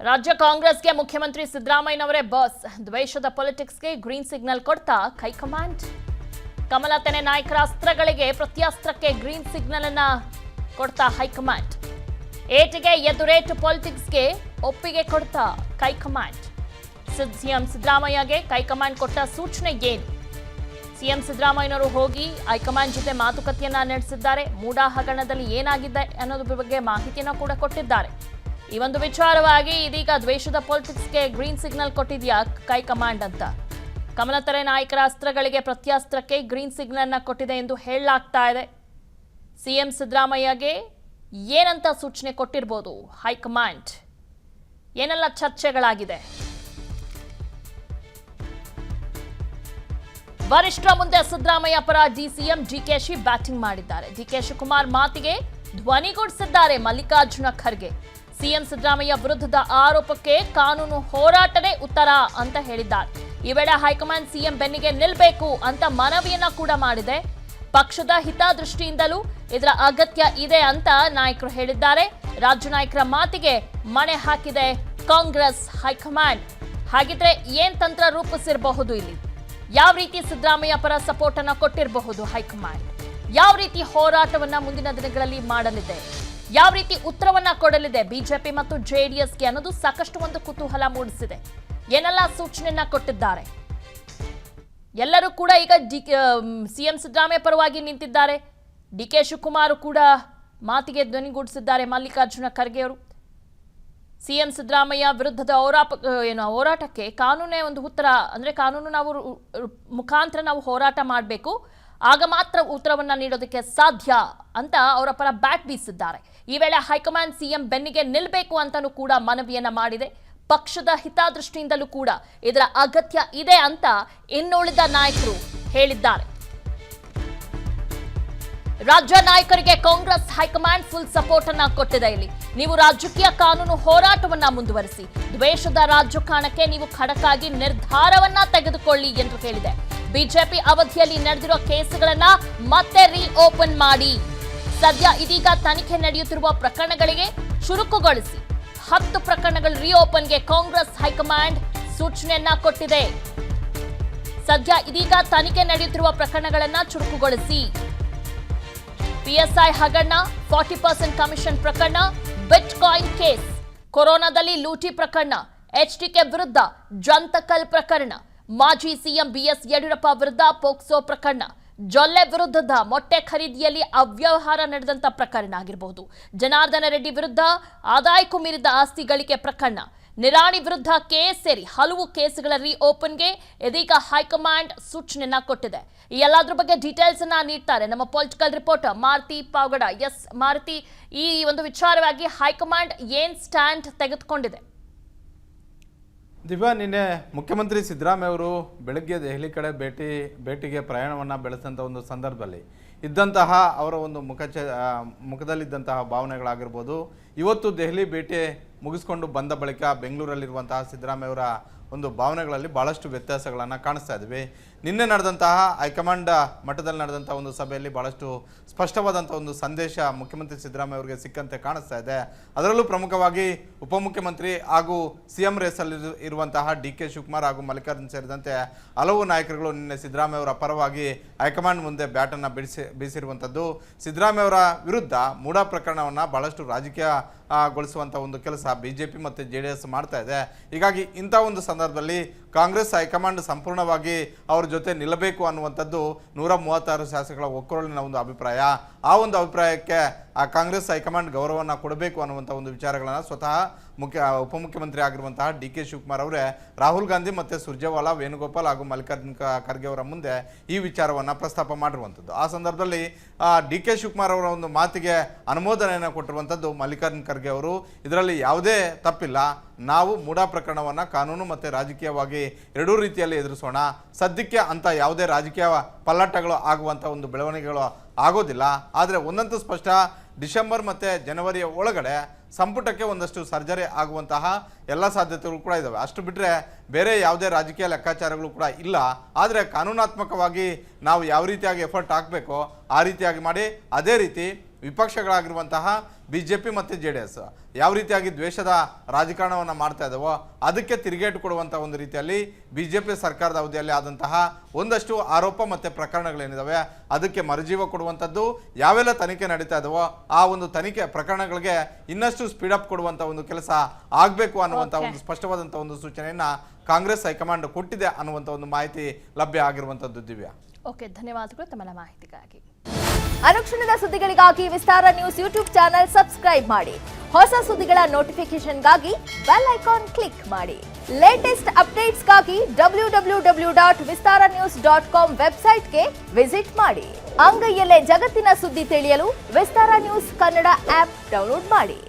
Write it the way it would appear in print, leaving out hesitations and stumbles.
ರಾಜ್ಯ ಕಾಂಗ್ರೆಸ್ಗೆ ಮುಖ್ಯಮಂತ್ರಿ ಸಿದ್ದರಾಮಯ್ಯನವರೇ ಬಾಸ್. ದ್ವೇಷದ ಪೊಲಿಟಿಕ್ಸ್ಗೆ ಗ್ರೀನ್ ಸಿಗ್ನಲ್ ಕೊಡ್ತಾ ಹೈಕಮಾಂಡ್. ಕಮಲತೆನೆ ನಾಯಕರ ಅಸ್ತ್ರಗಳಿಗೆ ಪ್ರತ್ಯಾಸ್ತ್ರಕ್ಕೆ ಗ್ರೀನ್ ಸಿಗ್ನಲ್ ಅನ್ನ ಕೊಡ್ತಾ ಹೈಕಮಾಂಡ್. ಏಟಿಗೆ ಎದುರೇಟು ಪೊಲಿಟಿಕ್ಸ್ಗೆ ಒಪ್ಪಿಗೆ ಕೊಡ್ತಾ ಹೈಕಮಾಂಡ್. ಸಿಎಂ ಸಿದ್ದರಾಮಯ್ಯಗೆ ಹೈಕಮಾಂಡ್ ಕೊಟ್ಟ ಸೂಚನೆ ಏನು? ಸಿಎಂ ಸಿದ್ದರಾಮಯ್ಯನವರು ಹೋಗಿ ಹೈಕಮಾಂಡ್ ಜೊತೆ ಮಾತುಕತೆಯನ್ನ ನಡೆಸಿದ್ದಾರೆ. ಮೂಡಾ ಹಗರಣದಲ್ಲಿ ಏನಾಗಿದೆ ಅನ್ನೋದ್ರ ಬಗ್ಗೆ ಮಾಹಿತಿಯನ್ನ ಕೂಡ ಕೊಟ್ಟಿದ್ದಾರೆ. ಈ ಒಂದು ವಿಚಾರವಾಗಿ ಇದೀಗ ದ್ವೇಷದ ಪೊಲಿಟಿಕ್ಸ್ಗೆ ಗ್ರೀನ್ ಸಿಗ್ನಲ್ ಕೊಟ್ಟಿದ್ಯಾ ಹೈಕಮಾಂಡ್ ಅಂತ. ಕಮಲತೆರೆ ನಾಯಕರ ಅಸ್ತ್ರಗಳಿಗೆ ಪ್ರತ್ಯಾಸ್ತ್ರಕ್ಕೆ ಗ್ರೀನ್ ಸಿಗ್ನಲ್ನ ಕೊಟ್ಟಿದೆ ಎಂದು ಹೇಳಲಾಗ್ತಾ ಇದೆ. ಸಿಎಂ ಸಿದ್ದರಾಮಯ್ಯಗೆ ಏನಂತ ಸೂಚನೆ ಕೊಟ್ಟಿರಬಹುದು ಹೈಕಮಾಂಡ್? ಏನೆಲ್ಲ ಚರ್ಚೆಗಳಾಗಿದೆ? ವರಿಷ್ಠರ ಮುಂದೆ ಸಿದ್ದರಾಮಯ್ಯ ಪರ ಡಿಸಿಎಂ ಡಿಕೆಶಿ ಬ್ಯಾಟಿಂಗ್ ಮಾಡಿದ್ದಾರೆ. ಡಿಕೆ ಶಿವಕುಮಾರ್ ಮಾತಿಗೆ ಧ್ವನಿಗೂಡಿಸಿದ್ದಾರೆ ಮಲ್ಲಿಕಾರ್ಜುನ ಖರ್ಗೆ. ಸಿಎಂ ಸಿದ್ದರಾಮಯ್ಯ ವಿರುದ್ಧದ ಆರೋಪಕ್ಕೆ ಕಾನೂನು ಹೋರಾಟವೇ ಉತ್ತರ ಅಂತ ಹೇಳಿದ್ದಾರೆ. ಈ ವೇಳೆ ಹೈಕಮಾಂಡ್ ಸಿಎಂ ಬೆನ್ನಿಗೆ ನಿಲ್ಲಬೇಕು ಅಂತ ಮನವಿಯನ್ನ ಕೂಡ ಮಾಡಿದೆ. ಪಕ್ಷದ ಹಿತದೃಷ್ಟಿಯಿಂದಲೂ ಇದರ ಅಗತ್ಯ ಇದೆ ಅಂತ ನಾಯಕರು ಹೇಳಿದ್ದಾರೆ. ರಾಜ್ಯ ನಾಯಕರ ಮಾತಿಗೆ ಮಣೆ ಹಾಕಿದೆ ಕಾಂಗ್ರೆಸ್ ಹೈಕಮಾಂಡ್. ಹಾಗಿದ್ರೆ ಏನ್ ತಂತ್ರ ರೂಪಿಸಿರಬಹುದು ಇಲ್ಲಿ? ಯಾವ ರೀತಿ ಸಿದ್ದರಾಮಯ್ಯ ಪರ ಸಪೋರ್ಟ್ ಅನ್ನ ಕೊಟ್ಟಿರಬಹುದು ಹೈಕಮಾಂಡ್? ಯಾವ ರೀತಿ ಹೋರಾಟವನ್ನ ಮುಂದಿನ ದಿನಗಳಲ್ಲಿ ಮಾಡಲಿದೆ? ಯಾವ ರೀತಿ ಉತ್ತರವನ್ನ ಕೊಡಲಿದೆ ಬಿಜೆಪಿ ಮತ್ತು ಜೆಡಿಎಸ್ಗೆ ಅನ್ನೋದು ಸಾಕಷ್ಟು ಒಂದು ಕುತೂಹಲ ಮೂಡಿಸಿದೆ. ಏನೆಲ್ಲ ಸೂಚನೆಯನ್ನ ಕೊಟ್ಟಿದ್ದಾರೆ? ಎಲ್ಲರೂ ಕೂಡ ಈಗ ಸಿಎಂ ಸಿದ್ದರಾಮಯ್ಯ ಪರವಾಗಿ ನಿಂತಿದ್ದಾರೆ. ಡಿಕೆ ಶಿವಕುಮಾರ್ ಕೂಡ ಮಾತಿಗೆ ಧ್ವನಿಗೂಡಿಸಿದ್ದಾರೆ ಮಲ್ಲಿಕಾರ್ಜುನ ಖರ್ಗೆ ಅವರು. ಸಿಎಂ ಸಿದ್ದರಾಮಯ್ಯ ವಿರುದ್ಧದ ಹೋರಾಟಕ್ಕೆ ಕಾನೂನೇ ಒಂದು ಉತ್ತರ, ಅಂದ್ರೆ ಕಾನೂನು ಮುಖಾಂತರ ನಾವು ಹೋರಾಟ ಮಾಡಬೇಕು, ಆಗ ಮಾತ್ರ ಉತ್ತರವನ್ನ ನೀಡೋದಕ್ಕೆ ಸಾಧ್ಯ ಅಂತ ಅವರ ಪರ ಬ್ಯಾಟ್ ಬೀಸಿದ್ದಾರೆ. ಈ ವೇಳೆ ಹೈಕಮಾಂಡ್ ಸಿಎಂ ಬೆನ್ನಿಗೆ ನಿಲ್ಲಬೇಕು ಅಂತಾನೂ ಕೂಡ ಮನವಿಯನ್ನ ಮಾಡಿದೆ. ಪಕ್ಷದ ಹಿತದೃಷ್ಟಿಯಿಂದಲೂ ಕೂಡ ಇದರ ಅಗತ್ಯ ಇದೆ ಅಂತ ಇನ್ನುಳಿದ ನಾಯಕರು ಹೇಳಿದ್ದಾರೆ. ರಾಜ್ಯ ನಾಯಕರಿಗೆ ಕಾಂಗ್ರೆಸ್ ಹೈಕಮಾಂಡ್ ಫುಲ್ ಸಪೋರ್ಟ್ ಅನ್ನ ಕೊಟ್ಟಿದೆ. ಇಲ್ಲಿ ನೀವು ರಾಜಕೀಯ ಕಾನೂನು ಹೋರಾಟವನ್ನ ಮುಂದುವರಿಸಿ, ದ್ವೇಷದ ರಾಜಕಾರಣಕ್ಕೆ ನೀವು ಖಡಕ್ಕಾಗಿ ನಿರ್ಧಾರವನ್ನ ತೆಗೆದುಕೊಳ್ಳಿ ಎಂದು ಹೇಳಿದೆ. ಬಿಜೆಪಿ ಅವಧಿಯಲ್ಲಿ ನಡೆದಿರುವ ಕೇಸುಗಳನ್ನ ಮತ್ತೆ ರೀಓಪನ್ ಮಾಡಿ, ಸದ್ಯ ಇದೀಗ ತನಿಖೆ ನಡೆಯುತ್ತಿರುವ ಪ್ರಕರಣಗಳಿಗೆ ಚುರುಕುಗೊಳಿಸಿ. 10 ಪ್ರಕರಣಗಳ ರೀಓಪನ್ಗೆ ಕಾಂಗ್ರೆಸ್ ಹೈಕಮಾಂಡ್ ಸೂಚನೆಯನ್ನ ಕೊಟ್ಟಿದೆ. ಸದ್ಯ ಇದೀಗ ತನಿಖೆ ನಡೆಯುತ್ತಿರುವ ಪ್ರಕರಣಗಳನ್ನ ಚುರುಕುಗೊಳಿಸಿ. ಪಿಎಸ್ಐ ಹಗರಣ, 40% ಕಮಿಷನ್ ಪ್ರಕರಣ, ಬಿಟ್ ಕಾಯಿನ್ ಕೇಸ್, ಕೊರೋನಾದಲ್ಲಿ ಲೂಟಿ ಪ್ರಕರಣ, ಎಚ್ಡಿಕೆ ವಿರುದ್ಧ ಜಂತಕಲ್ ಪ್ರಕರಣ, ಮಾಜಿ ಸಿಎಂ ಬಿಎಸ್ ಯಡಿಯೂರಪ್ಪ ವಿರುದ್ಧ ಪೋಕ್ಸೋ ಪ್ರಕರಣ, ಜೊಲ್ಲೆ ವಿರುದ್ಧದ ಮೊಟ್ಟೆ ಖರೀದಿಯಲ್ಲಿ ಅವ್ಯವಹಾರ ನಡೆದಂತ ಪ್ರಕರಣ ಆಗಿರಬಹುದು, ಜನಾರ್ದನ ರೆಡ್ಡಿ ವಿರುದ್ಧ ಆದಾಯಕ್ಕೂ ಮೀರಿದ ಆಸ್ತಿ ಗಳಿಕೆ ಪ್ರಕರಣ, ನಿರಾಣಿ ವಿರುದ್ಧ ಕೇಸ್ ಸೇರಿ ಹಲವು ಕೇಸುಗಳ ರೀಓಪನ್ಗೆ ಇದೀಗ ಹೈಕಮಾಂಡ್ ಸೂಚನೆಯನ್ನ ಕೊಟ್ಟಿದೆ. ಈ ಎಲ್ಲದ್ರ ಬಗ್ಗೆ ಡೀಟೇಲ್ಸ್ ಅನ್ನ ನೀಡ್ತಾರೆ ನಮ್ಮ political reporter Maruti Pavagada. Yes Maruti, ಈ ಒಂದು ವಿಚಾರವಾಗಿ ಹೈಕಮಾಂಡ್ ಏನ್ ಸ್ಟ್ಯಾಂಡ್ ತೆಗೆದುಕೊಂಡಿದೆ? ದಿವ್ಯಾ, ನಿನ್ನೆ ಮುಖ್ಯಮಂತ್ರಿ ಸಿದ್ದರಾಮಯ್ಯ ಅವರು ಬೆಳಗ್ಗೆ ದೆಹಲಿ ಕಡೆ ಭೇಟಿಗೆ ಪ್ರಯಾಣವನ್ನು ಬೆಳೆಸಿದಂಥ ಒಂದು ಸಂದರ್ಭದಲ್ಲಿ ಇದ್ದಂತಹ ಅವರ ಒಂದು ಮುಖದಲ್ಲಿದ್ದಂತಹ ಭಾವನೆಗಳಾಗಿರ್ಬೋದು, ಇವತ್ತು ದೆಹಲಿ ಭೇಟಿ ಮುಗಿಸ್ಕೊಂಡು ಬಂದ ಬಳಿಕ ಬೆಂಗಳೂರಲ್ಲಿರುವಂತಹ ಸಿದ್ದರಾಮಯ್ಯ ಅವರ ಒಂದು ಭಾವನೆಗಳಲ್ಲಿ ಭಾಳಷ್ಟು ವ್ಯತ್ಯಾಸಗಳನ್ನು ಕಾಣಿಸ್ತಾ ಇದ್ವಿ. ನಿನ್ನೆ ನಡೆದಂತಹ ಹೈಕಮಾಂಡ್ ಮಟ್ಟದಲ್ಲಿ ನಡೆದಂಥ ಒಂದು ಸಭೆಯಲ್ಲಿ ಭಾಳಷ್ಟು ಸ್ಪಷ್ಟವಾದಂಥ ಒಂದು ಸಂದೇಶ ಮುಖ್ಯಮಂತ್ರಿ ಸಿದ್ದರಾಮಯ್ಯ ಅವರಿಗೆ ಸಿಕ್ಕಂತೆ ಕಾಣಿಸ್ತಾ ಇದೆ. ಅದರಲ್ಲೂ ಪ್ರಮುಖವಾಗಿ ಉಪಮುಖ್ಯಮಂತ್ರಿ ಹಾಗೂ ಸಿಎಂ ರೇಸಲ್ಲಿ ಇರುವಂತಹ ಡಿಕೆ ಶಿವಕುಮಾರ್ ಹಾಗೂ ಮಲ್ಲಿಕಾರ್ಜುನ್ ಸೇರಿದಂತೆ ಹಲವು ನಾಯಕರುಗಳು ನಿನ್ನೆ ಸಿದ್ದರಾಮಯ್ಯ ಅವರ ಪರವಾಗಿ ಹೈಕಮಾಂಡ್ ಮುಂದೆ ಬ್ಯಾಟನ್ನು ಬೀಸಿರುವಂಥದ್ದು. ಸಿದ್ದರಾಮಯ್ಯ ಅವರ ವಿರುದ್ಧ ಮೂಡಾ ಪ್ರಕರಣವನ್ನು ಭಾಳಷ್ಟು ರಾಜಕೀಯಗೊಳಿಸುವಂಥ ಒಂದು ಕೆಲಸ ಬಿಜೆಪಿ ಮತ್ತು ಜೆಡಿಎಸ್ ಮಾಡ್ತಾ ಇದೆ. ಹೀಗಾಗಿ ಇಂಥ ಒಂದು ಸಂದರ್ಭದಲ್ಲಿ ಕಾಂಗ್ರೆಸ್ ಹೈಕಮಾಂಡ್ ಸಂಪೂರ್ಣವಾಗಿ ಅವ್ರ ಜೊತೆ ನಿಲ್ಲಬೇಕು ಅನ್ನುವಂಥದ್ದು 136 ಶಾಸಕರ ಒಕ್ಕೊರಲಿನ ಒಂದು ಅಭಿಪ್ರಾಯ. ಆ ಒಂದು ಅಭಿಪ್ರಾಯಕ್ಕೆ ಆ ಕಾಂಗ್ರೆಸ್ ಹೈಕಮಾಂಡ್ ಗೌರವವನ್ನು ಕೊಡಬೇಕು ಅನ್ನುವಂಥ ಒಂದು ವಿಚಾರಗಳನ್ನು ಸ್ವತಃ ಉಪಮುಖ್ಯಮಂತ್ರಿ ಆಗಿರುವಂತಹ ಡಿಕೆ ಶಿವಕುಮಾರ್ ಅವರೇ ರಾಹುಲ್ ಗಾಂಧಿ ಮತ್ತು ಸುರ್ಜೇವಾಲಾ, ವೇಣುಗೋಪಾಲ್ ಹಾಗೂ ಮಲ್ಲಿಕಾರ್ಜುನ ಖರ್ಗೆ ಅವರ ಮುಂದೆ ಈ ವಿಚಾರವನ್ನು ಪ್ರಸ್ತಾಪ ಮಾಡಿರುವಂಥದ್ದು. ಆ ಸಂದರ್ಭದಲ್ಲಿ ಡಿಕೆ ಶಿವಕುಮಾರ್ ಅವರ ಒಂದು ಮಾತಿಗೆ ಅನುಮೋದನೆಯನ್ನು ಕೊಟ್ಟಿರುವಂಥದ್ದು ಮಲ್ಲಿಕಾರ್ಜುನ ಖರ್ಗೆ ಅವರು. ಇದರಲ್ಲಿ ಯಾವುದೇ ತಪ್ಪಿಲ್ಲ, ನಾವು ಮೂಡಾ ಪ್ರಕರಣವನ್ನು ಕಾನೂನು ಮತ್ತು ರಾಜಕೀಯವಾಗಿ ಎರಡೂ ರೀತಿಯಲ್ಲಿ ಎದುರಿಸೋಣ. ಸದ್ಯಕ್ಕೆ ಅಂತ ಯಾವುದೇ ರಾಜಕೀಯ ಪಲ್ಲಟಗಳು ಆಗುವಂಥ ಒಂದು ಬೆಳವಣಿಗೆಗಳು ಆಗೋದಿಲ್ಲ. ಆದರೆ ಒಂದಂತೂ ಸ್ಪಷ್ಟ, ಡಿಸೆಂಬರ್ ಮತ್ತು ಜನವರಿಯ ಒಳಗಡೆ ಸಂಪುಟಕ್ಕೆ ಒಂದಷ್ಟು ಸರ್ಜರಿ ಆಗುವಂತಹ ಎಲ್ಲ ಸಾಧ್ಯತೆಗಳು ಕೂಡ ಇದ್ದಾವೆ. ಅಷ್ಟು ಬಿಟ್ಟರೆ ಬೇರೆ ಯಾವುದೇ ರಾಜಕೀಯ ಲೆಕ್ಕಾಚಾರಗಳು ಕೂಡ ಇಲ್ಲ. ಆದರೆ ಕಾನೂನಾತ್ಮಕವಾಗಿ ನಾವು ಯಾವ ರೀತಿಯಾಗಿ ಎಫರ್ಟ್ ಹಾಕಬೇಕೋ ಆ ರೀತಿಯಾಗಿ ಮಾಡಿ, ಅದೇ ರೀತಿ ವಿಪಕ್ಷಗಳಾಗಿರುವಂತಹ BJP ಮತ್ತು JDS ಯಾವ ರೀತಿಯಾಗಿ ದ್ವೇಷದ ರಾಜಕಾರಣವನ್ನು ಮಾಡ್ತಾ ಇದ್ದಾವೋ ಅದಕ್ಕೆ ತಿರುಗೇಟು ಕೊಡುವಂಥ ಒಂದು ರೀತಿಯಲ್ಲಿ BJP ಸರ್ಕಾರದ ಅವಧಿಯಲ್ಲಿ ಆದಂತಹ ಒಂದಷ್ಟು ಆರೋಪ ಮತ್ತು ಪ್ರಕರಣಗಳೇನಿದ್ದಾವೆ ಅದಕ್ಕೆ ಮರುಜೀವ ಕೊಡುವಂಥದ್ದು, ಯಾವೆಲ್ಲ ತನಿಖೆ ನಡೀತಾ ಇದ್ದಾವೋ ಆ ಒಂದು ತನಿಖೆ ಪ್ರಕರಣಗಳಿಗೆ ಇನ್ನಷ್ಟು ಸ್ಪೀಡಪ್ ಕೊಡುವಂಥ ಒಂದು ಕೆಲಸ ಆಗಬೇಕು ಅನ್ನುವಂಥ ಒಂದು ಸ್ಪಷ್ಟವಾದಂಥ ಒಂದು ಸೂಚನೆಯನ್ನು ಕಾಂಗ್ರೆಸ್ ಹೈಕಮಾಂಡ್ ಕೊಟ್ಟಿದೆ ಅನ್ನುವಂಥ ಒಂದು ಮಾಹಿತಿ ಲಭ್ಯ ಆಗಿರುವಂಥದ್ದು. ದಿವ್ಯಾ, ಓಕೆ, ಧನ್ಯವಾದಗಳು ತಮ್ಮ ಮಾಹಿತಿಗಾಗಿ. ಅನುಕ್ಷಣದ ಸುದ್ದಿಗಳಿಗಾಗಿ ವಿಸ್ತಾರ ನ್ಯೂಸ್ ಯೂಟ್ಯೂಬ್ ಚಾನೆಲ್ ಸಬ್ಸ್ಕ್ರೈಬ್ ಮಾಡಿ. ಹೊಸ ಸುದ್ದಿಗಳ ನೋಟಿಫಿಕೇಶನ್ಗಾಗಿ ಬೆಲ್ ಐಕಾನ್ ಕ್ಲಿಕ್ ಮಾಡಿ. ಲೇಟೆಸ್ಟ್ ಅಪ್ಡೇಟ್ಸ್ಗಾಗಿ www.vistaranews.com ವೆಬ್ಸೈಟ್ಗೆ ವಿಸಿಟ್ ಮಾಡಿ. ಅಂಗೈಯಲ್ಲೇ ಜಗತ್ತಿನ ಸುದ್ದಿ ತಿಳಿಯಲು ವಿಸ್ತಾರ ನ್ಯೂಸ್ ಕನ್ನಡ ಆಪ್ ಡೌನ್ಲೋಡ್ ಮಾಡಿ.